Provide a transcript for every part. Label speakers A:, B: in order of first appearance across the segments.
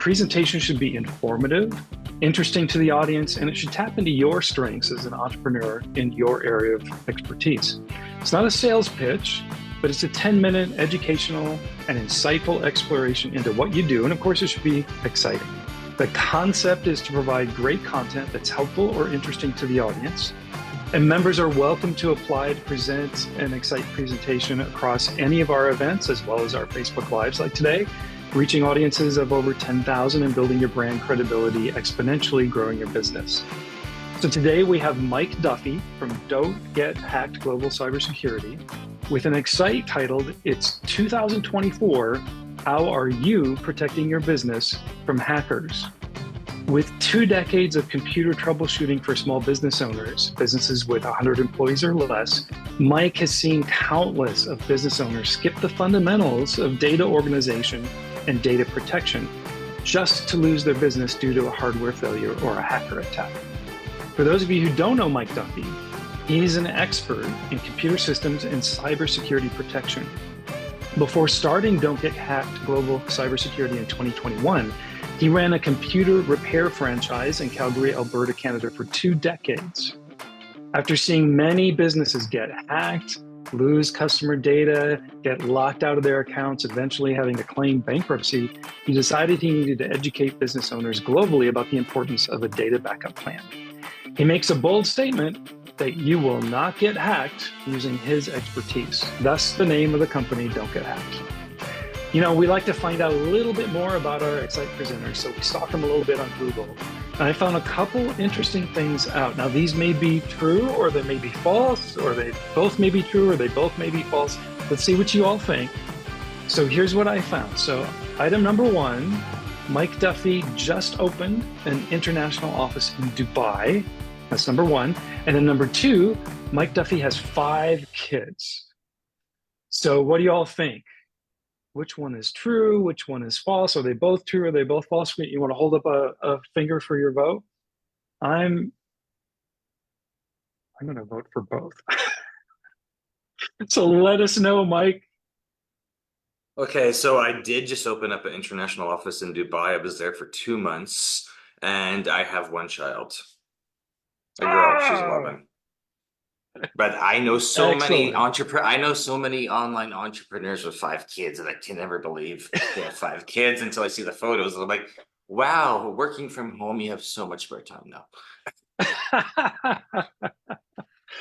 A: presentation should be informative, interesting to the audience, and it should tap into your strengths as an entrepreneur in your area of expertise. It's not a sales pitch, but it's a 10-minute educational and insightful exploration into what you do. And of course, it should be exciting. The concept is to provide great content that's helpful or interesting to the audience. And members are welcome to apply to present an Excite presentation across any of our events, as well as our Facebook Lives like today, reaching audiences of over 10,000 and building your brand credibility, exponentially growing your business. So today we have Mike Duffy from DontGetHacked Global Cybersecurity with an Excite titled, It's 2024, How Are You Protecting Your Business from Hackers? With 2 decades of computer troubleshooting for small business owners, businesses with 100 employees or less, Mike has seen countless of business owners skip the fundamentals of data organization and data protection just to lose their business due to a hardware failure or a hacker attack. For those of you who don't know Mike Duffy, he's an expert in computer systems and cybersecurity protection. Before starting DontGetHacked Global Cybersecurity in 2021, he ran a computer repair franchise in Calgary, Alberta, Canada for 2 decades. After seeing many businesses get hacked, lose customer data, get locked out of their accounts, eventually having to claim bankruptcy, he decided he needed to educate business owners globally about the importance of a data backup plan. He makes a bold statement that you will not get hacked using his expertise. Thus the name of the company, Don't Get Hacked. You know, we like to find out a little bit more about our Excite presenters, so we stalk them a little bit on Google. And I found a couple interesting things out. Now, these may be true, or they may be false, or they both may be true, or they both may be false. Let's see what you all think. So here's what I found. So item number 1, Mike Duffy just opened an international office in Dubai. That's number 1. And then number 2, Mike Duffy has 5 kids. So what do you all think? Which one is true? Which one is false? Are they both true? Are they both false? You want to hold up a finger for your vote? I'm going to vote for both. So let us know, Mike.
B: Okay, so I did just open up an international office in Dubai. I was there for 2 months, and I have 1 child. A girl, she's 11. But I know so many I know so many online entrepreneurs with 5 kids, and I can never believe they have 5 kids until I see the photos. I'm like, wow, working from home, you have so much spare time now.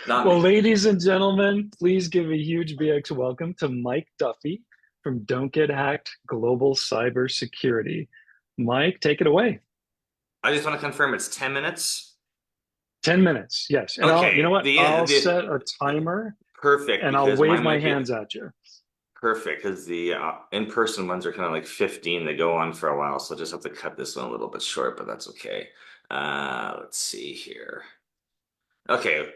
A: Well, ladies and gentlemen, please give a huge BX welcome to Mike Duffy from Don't Get Hacked Global Cybersecurity. Mike, take it away.
B: I just want to confirm it's 10 minutes.
A: 10 minutes, yes. And
B: okay.
A: you know what? I'll set a timer.
B: Perfect.
A: And I'll wave my hands at you.
B: Perfect, because the in-person ones are kind of like 15. They go on for a while, so I just have to cut this one a little bit short, but that's okay. Let's see here. Okay.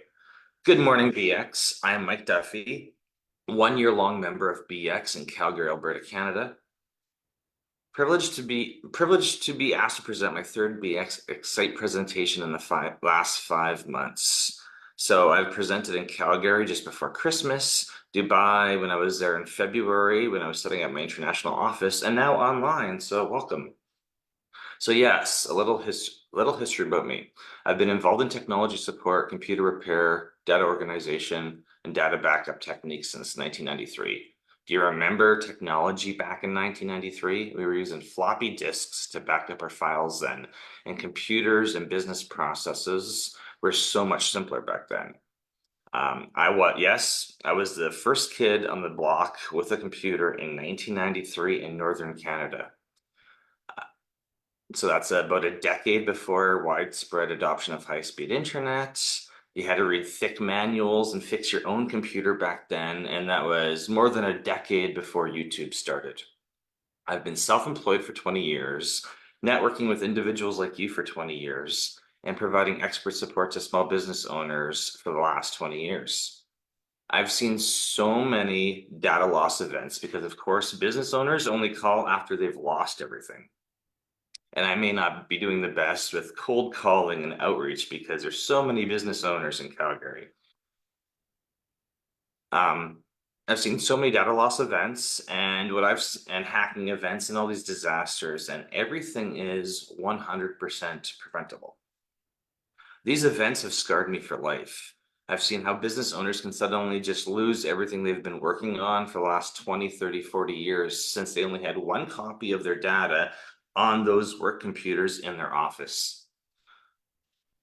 B: Good morning, BX. I am Mike Duffy, 1-year-long member of BX in Calgary, Alberta, Canada. Privileged to be asked to present my 3rd BX Excite presentation in the last 5 months. So I've presented in Calgary just before Christmas, Dubai when I was there in February when I was setting up my international office, and now online. So welcome. So yes, a little history about me. I've been involved in technology support, computer repair, data organization, and data backup techniques since 1993. Do you remember technology back in 1993? We were using floppy disks to back up our files then, and computers and business processes were so much simpler back then. I was the first kid on the block with a computer in 1993 in Northern Canada. So that's about a decade before widespread adoption of high-speed internet. You had to read thick manuals and fix your own computer back then, and that was more than a decade before YouTube started. I've been self-employed for 20 years, networking with individuals like you for 20 years, and providing expert support to small business owners for the last 20 years. I've seen so many data loss events because, of course, business owners only call after they've lost everything. And I may not be doing the best with cold calling and outreach because there's so many business owners in Calgary. I've seen so many data loss events and and hacking events and all these disasters, and everything is 100% preventable. These events have scarred me for life. I've seen how business owners can suddenly just lose everything they've been working on for the last 20, 30, 40 years since they only had one copy of their data on those work computers in their office.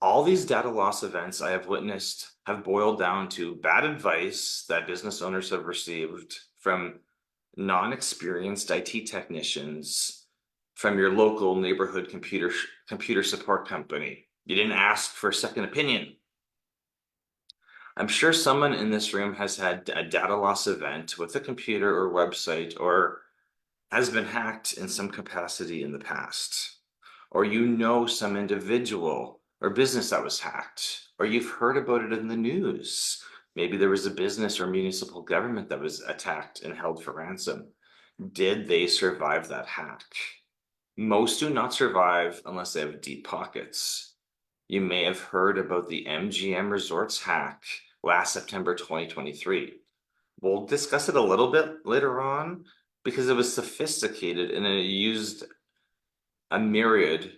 B: All these data loss events I have witnessed have boiled down to bad advice that business owners have received from non-experienced IT technicians from your local neighborhood computer support company. You didn't ask for a second opinion. I'm sure someone in this room has had a data loss event with a computer or website or has been hacked in some capacity in the past. Or you know some individual or business that was hacked, or you've heard about it in the news. Maybe there was a business or municipal government that was attacked and held for ransom. Did they survive that hack? Most do not survive unless they have deep pockets. You may have heard about the MGM Resorts hack last September 2023. We'll discuss it a little bit later on because it was sophisticated and it used a myriad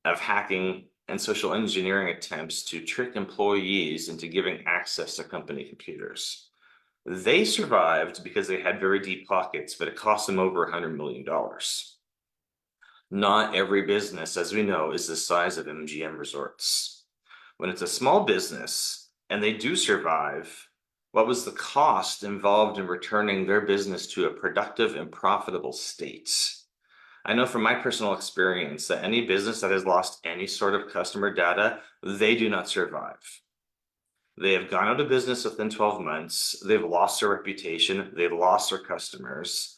B: of hacking and social engineering attempts to trick employees into giving access to company computers. They survived because they had very deep pockets, but it cost them over $100 million. Not every business, as we know, is the size of MGM Resorts. When it's a small business and they do survive, what was the cost involved in returning their business to a productive and profitable state? I know from my personal experience that any business that has lost any sort of customer data, they do not survive. They have gone out of business within 12 months. They've lost their reputation. They've lost their customers.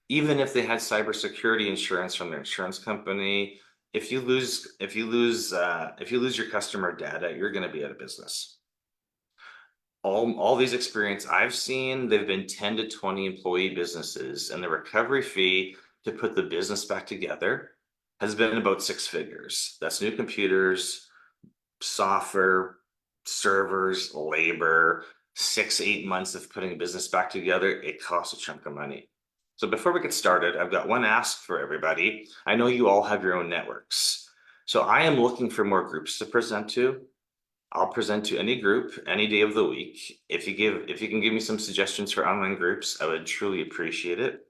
B: Even if they had cybersecurity insurance from their insurance company, if you lose your customer data, you're going to be out of business. All these experience I've seen, they've been 10 to 20 employee businesses, and the recovery fee to put the business back together has been about 6 figures. That's new computers, software, servers, labor, 6, 8 months of putting a business back together. It costs a chunk of money. So before we get started, I've got one ask for everybody. I know you all have your own networks. So I am looking for more groups to present to. I'll present to any group any day of the week. If you can give me some suggestions for online groups, I would truly appreciate it.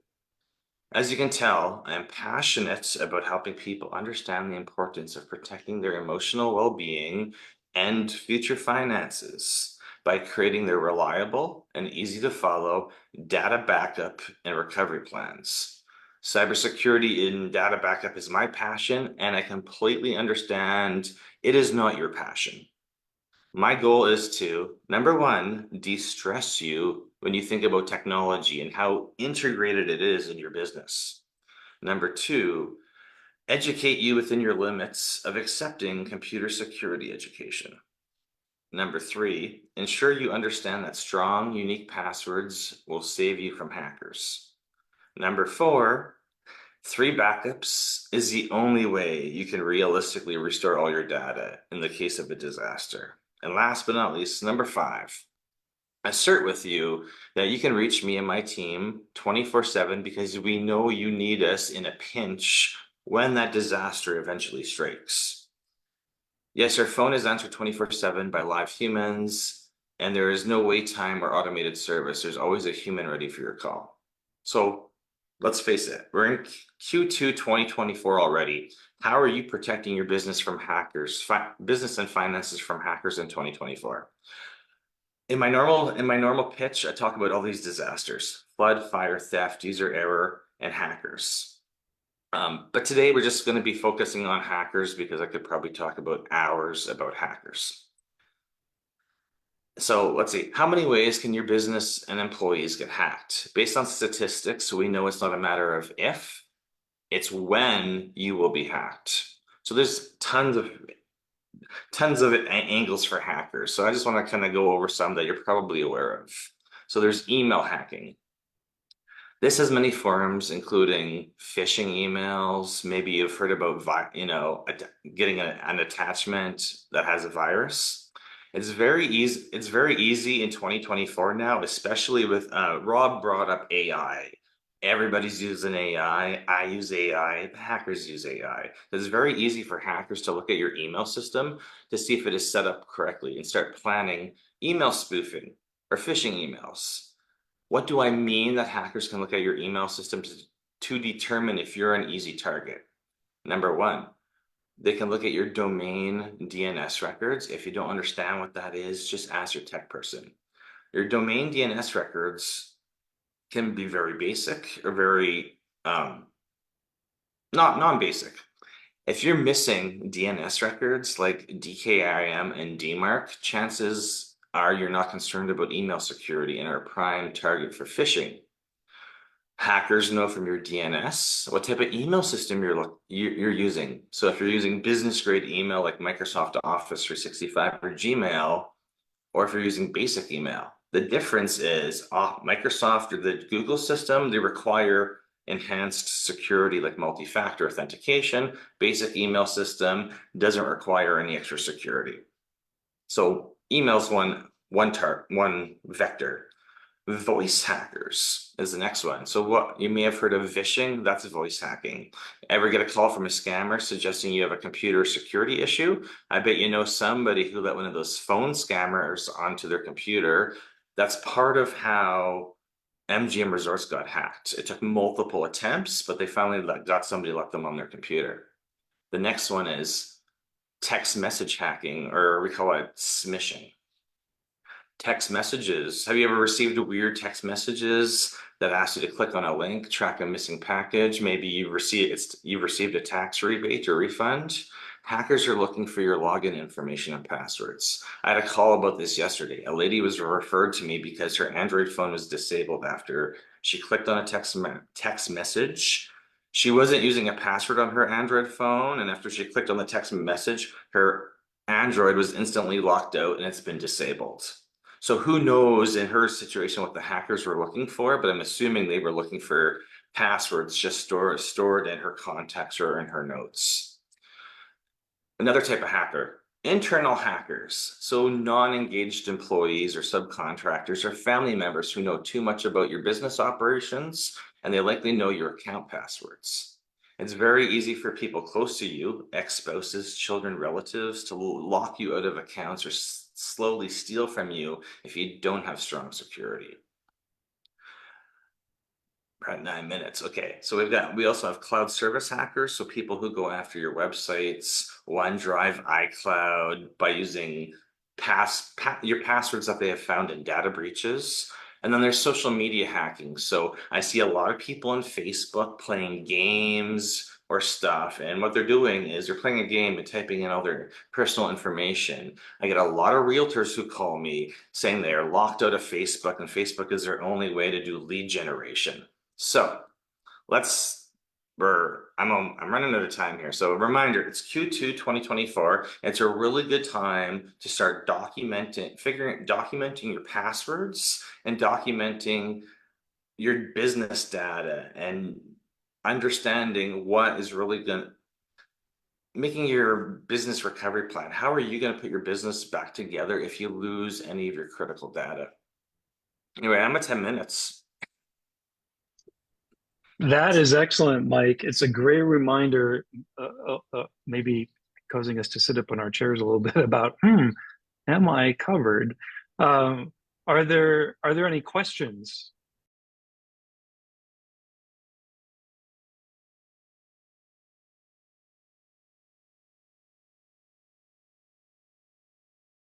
B: As you can tell, I am passionate about helping people understand the importance of protecting their emotional well-being and future finances by creating their reliable and easy to follow data backup and recovery plans. Cybersecurity in data backup is my passion, and I completely understand it is not your passion. My goal is to, number one, de-stress you when you think about technology and how integrated it is in your business. Number two, educate you within your limits of accepting computer security education. Number three, ensure you understand that strong, unique passwords will save you from hackers. Number four, 3 backups is the only way you can realistically restore all your data in the case of a disaster. And last but not least, number 5, assert with you that you can reach me and my team 24/7 because we know you need us in a pinch when that disaster eventually strikes. Yes, our phone is answered 24/7 by live humans, and there is no wait time or automated service. There's always a human ready for your call. So let's face it, we're in Q2 2024 already. How are you protecting your business from hackers, business and finances from hackers in 2024? In my normal pitch, I talk about all these disasters: flood, fire, theft, user error, and hackers. But today we're just going to be focusing on hackers because I could probably talk about hours about hackers. So let's see, how many ways can your business and employees get hacked? Based on statistics, we know it's not a matter of if, it's when you will be hacked. So there's tons of angles for hackers. So I just want to kind of go over some that you're probably aware of. So there's email hacking. This has many forms, including phishing emails. Maybe you've heard about, getting an attachment that has a virus. It's very easy. It's very easy in 2024 now, especially with Rob brought up AI. Everybody's using AI. I use AI. The hackers use AI. It's very easy for hackers to look at your email system to see if it is set up correctly and start planning email spoofing or phishing emails. What do I mean that hackers can look at your email system to determine if you're an easy target? Number one, they can look at your domain DNS records. If you don't understand what that is, just ask your tech person. Your domain DNS records can be very basic or very not non-basic. If you're missing DNS records like DKIM and DMARC, chances are you're not concerned about email security and are a prime target for phishing. Hackers know from your DNS what type of email system you're using. So if you're using business grade email like Microsoft Office 365 or Gmail, or if you're using basic email, the difference is Microsoft or the Google system, they require enhanced security like multi-factor authentication. Basic email system doesn't require any extra security. So email's one vector. Voice hackers is the next one. So what you may have heard of vishing, that's voice hacking. Ever get a call from a scammer suggesting you have a computer security issue? I bet you know somebody who let one of those phone scammers onto their computer. That's part of how MGM Resorts got hacked. It took multiple attempts, but they finally got somebody to let them on their computer. The next one is text message hacking, or we call it smishing. Text messages. Have you ever received weird text messages that ask you to click on a link, track a missing package? Maybe you received a tax rebate or refund. Hackers are looking for your login information and passwords. I had a call about this yesterday. A lady was referred to me because her Android phone was disabled after she clicked on a text message. She wasn't using a password on her Android phone, and after she clicked on the text message, her Android was instantly locked out and it's been disabled. So who knows in her situation what the hackers were looking for, but I'm assuming they were looking for passwords just stored in her contacts or in her notes. Another type of hacker, internal hackers. So non-engaged employees or subcontractors or family members who know too much about your business operations, and they likely know your account passwords. It's very easy for people close to you, ex-spouses, children, relatives, to lock you out of accounts or slowly steal from you if you don't have strong security. We're at 9 minutes. Okay, so we also have cloud service hackers, so people who go after your websites, OneDrive, iCloud by using your passwords that they have found in data breaches. And then there's social media hacking. So I see a lot of people on Facebook playing games or stuff, and what they're doing is they're playing a game and typing in all their personal information. I get a lot of realtors who call me saying they are locked out of Facebook, and Facebook is their only way to do lead generation. So I'm running out of time here. So a reminder, it's Q2 2024. It's a really good time to start documenting your passwords and documenting your business data and understanding what is really making your business recovery plan. How are you going to put your business back together if you lose any of your critical data? Anyway, I'm at 10 minutes.
A: That is excellent, Mike. It's a great reminder, maybe causing us to sit up in our chairs a little bit about, am I covered? Are there any questions